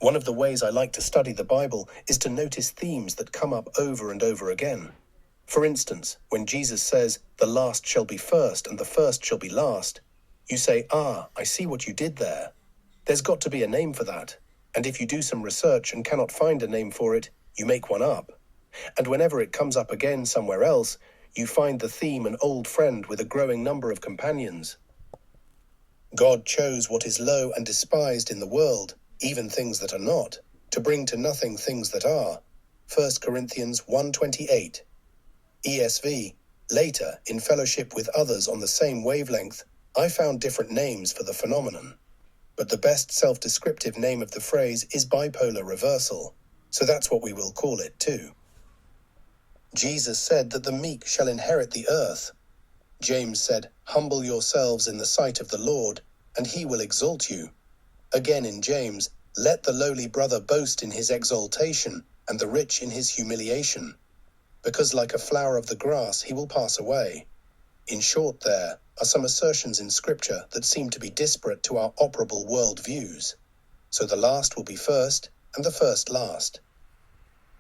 One of the ways I like to study the Bible is to notice themes that come up over and over again. For instance, when Jesus says, "The last shall be first and the first shall be last," you say, I see what you did there. There's got to be a name for that. And if you do some research and cannot find a name for it, you make one up. And whenever it comes up again somewhere else, you find the theme an old friend with a growing number of companions. God chose what is low and despised in the world, even things that are not, to bring to nothing things that are. 1 Corinthians 1:28. ESV. Later, in fellowship with others on the same wavelength, I found different names for the phenomenon. But the best self-descriptive name of the phrase is bipolar reversal, so that's what we will call it too. Jesus said that the meek shall inherit the earth. James said, "Humble yourselves in the sight of the Lord, and he will exalt you." Again in James, "Let the lowly brother boast in his exaltation, and the rich in his humiliation. Because like a flower of the grass he will pass away." In short, there are some assertions in Scripture that seem to be disparate to our operable world views. So the last will be first, and the first last.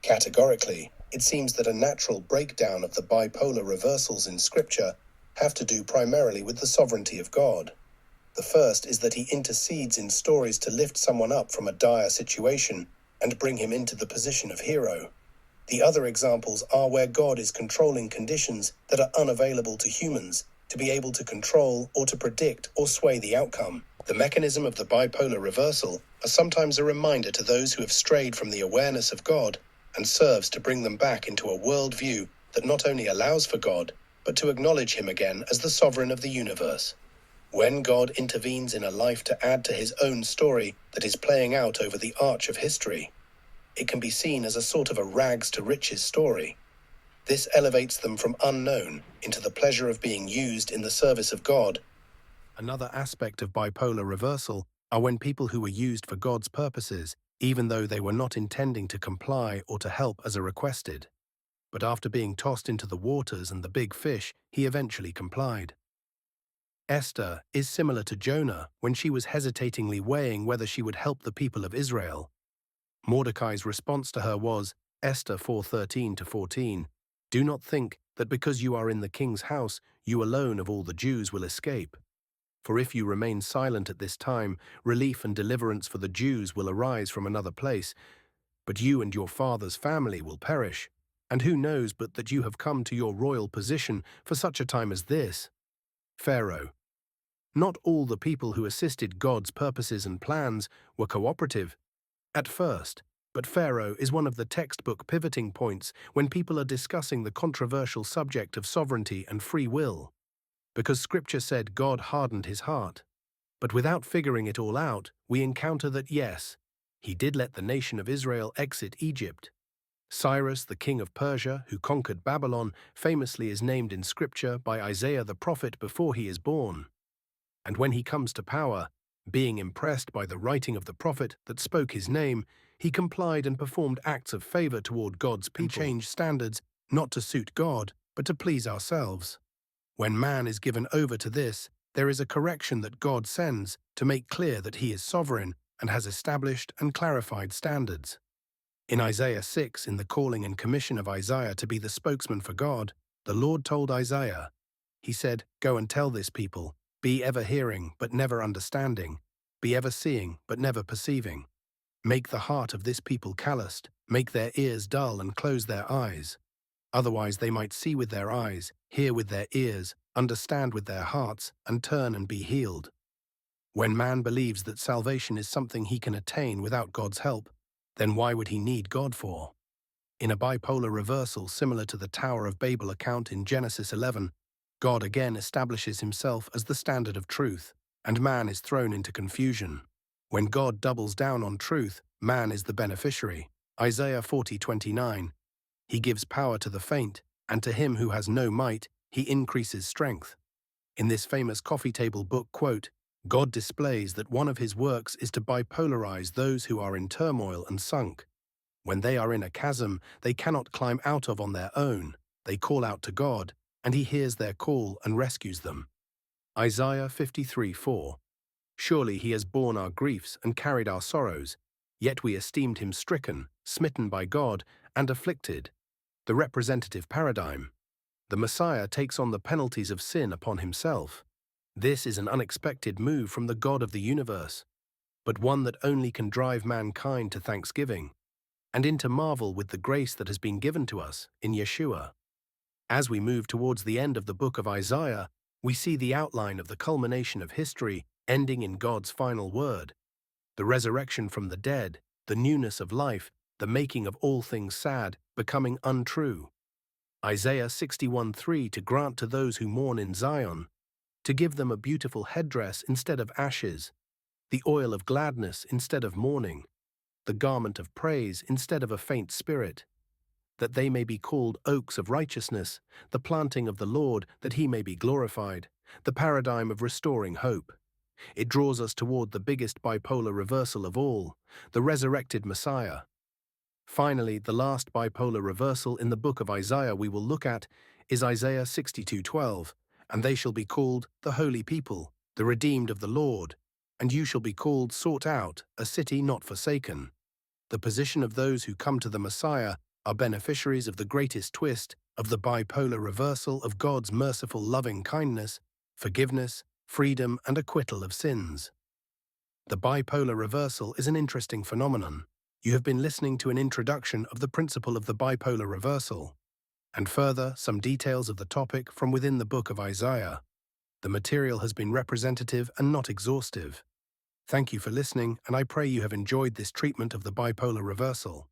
Categorically, it seems that a natural breakdown of the bipolar reversals in Scripture have to do primarily with the sovereignty of God. The first is that he intercedes in stories to lift someone up from a dire situation and bring him into the position of hero. The other examples are where God is controlling conditions that are unavailable to humans to be able to control or to predict or sway the outcome. The mechanism of the bipolar reversal are sometimes a reminder to those who have strayed from the awareness of God and serves to bring them back into a worldview that not only allows for God, but to acknowledge him again as the sovereign of the universe. When God intervenes in a life to add to his own story that is playing out over the arch of history, it can be seen as a sort of a rags to riches story. This elevates them from unknown into the pleasure of being used in the service of God. Another aspect of bipolar reversal are when people who were used for God's purposes, even though they were not intending to comply or to help as a requested. But after being tossed into the waters and the big fish, he eventually complied. Esther is similar to Jonah when she was hesitatingly weighing whether she would help the people of Israel. Mordecai's response to her was, Esther 4:13-14, "Do not think that because you are in the king's house, you alone of all the Jews will escape. For if you remain silent at this time, relief and deliverance for the Jews will arise from another place, but you and your father's family will perish. And who knows but that you have come to your royal position for such a time as this?" Pharaoh. Not all the people who assisted God's purposes and plans were cooperative at first, but Pharaoh is one of the textbook pivoting points when people are discussing the controversial subject of sovereignty and free will. Because Scripture said God hardened his heart. But without figuring it all out, we encounter that yes, he did let the nation of Israel exit Egypt. Cyrus, the king of Persia, who conquered Babylon, famously is named in Scripture by Isaiah the prophet before he is born. And when he comes to power, being impressed by the writing of the prophet that spoke his name, he complied and performed acts of favor toward God's people. We change standards not to suit God, but to please ourselves. When man is given over to this, there is a correction that God sends to make clear that he is sovereign and has established and clarified standards. In Isaiah 6, in the calling and commission of Isaiah to be the spokesman for God, the Lord told Isaiah, he said, "Go and tell this people, be ever hearing, but never understanding. Be ever seeing, but never perceiving. Make the heart of this people calloused, make their ears dull and close their eyes. Otherwise they might see with their eyes, hear with their ears, understand with their hearts, and turn and be healed." When man believes that salvation is something he can attain without God's help, then why would he need God for? In a bipolar reversal similar to the Tower of Babel account in Genesis 11, God again establishes himself as the standard of truth, and man is thrown into confusion. When God doubles down on truth, man is the beneficiary. Isaiah 40:29. He gives power to the faint, and to him who has no might, he increases strength. In this famous coffee table book quote, God displays that one of his works is to bipolarize those who are in turmoil and sunk. When they are in a chasm they cannot climb out of on their own, they call out to God, and he hears their call and rescues them. Isaiah 53:4. Surely he has borne our griefs and carried our sorrows, Yet we esteemed him stricken, smitten by God, and afflicted. The representative paradigm. The Messiah takes on the penalties of sin upon himself. This is an unexpected move from the God of the universe, but one that only can drive mankind to thanksgiving and into marvel with the grace that has been given to us in Yeshua. As we move towards the end of the book of Isaiah, we see the outline of the culmination of history ending in God's final word. The resurrection from the dead, the newness of life, the making of all things sad, becoming untrue. Isaiah 61:3 to grant to those who mourn in Zion, to give them a beautiful headdress instead of ashes, the oil of gladness instead of mourning, the garment of praise instead of a faint spirit, that they may be called oaks of righteousness, the planting of the Lord, that he may be glorified, the paradigm of restoring hope. It draws us toward the biggest bipolar reversal of all, the resurrected Messiah. Finally, the last bipolar reversal in the book of Isaiah we will look at is Isaiah 62:12, and they shall be called the holy people, the redeemed of the Lord, and you shall be called sought out, a city not forsaken. The position of those who come to the Messiah are beneficiaries of the greatest twist of the bipolar reversal of God's merciful loving kindness, forgiveness, freedom, and acquittal of sins. The bipolar reversal is an interesting phenomenon. You have been listening to an introduction of the principle of the bipolar reversal, and further, some details of the topic from within the book of Isaiah. The material has been representative and not exhaustive. Thank you for listening, and I pray you have enjoyed this treatment of the bipolar reversal.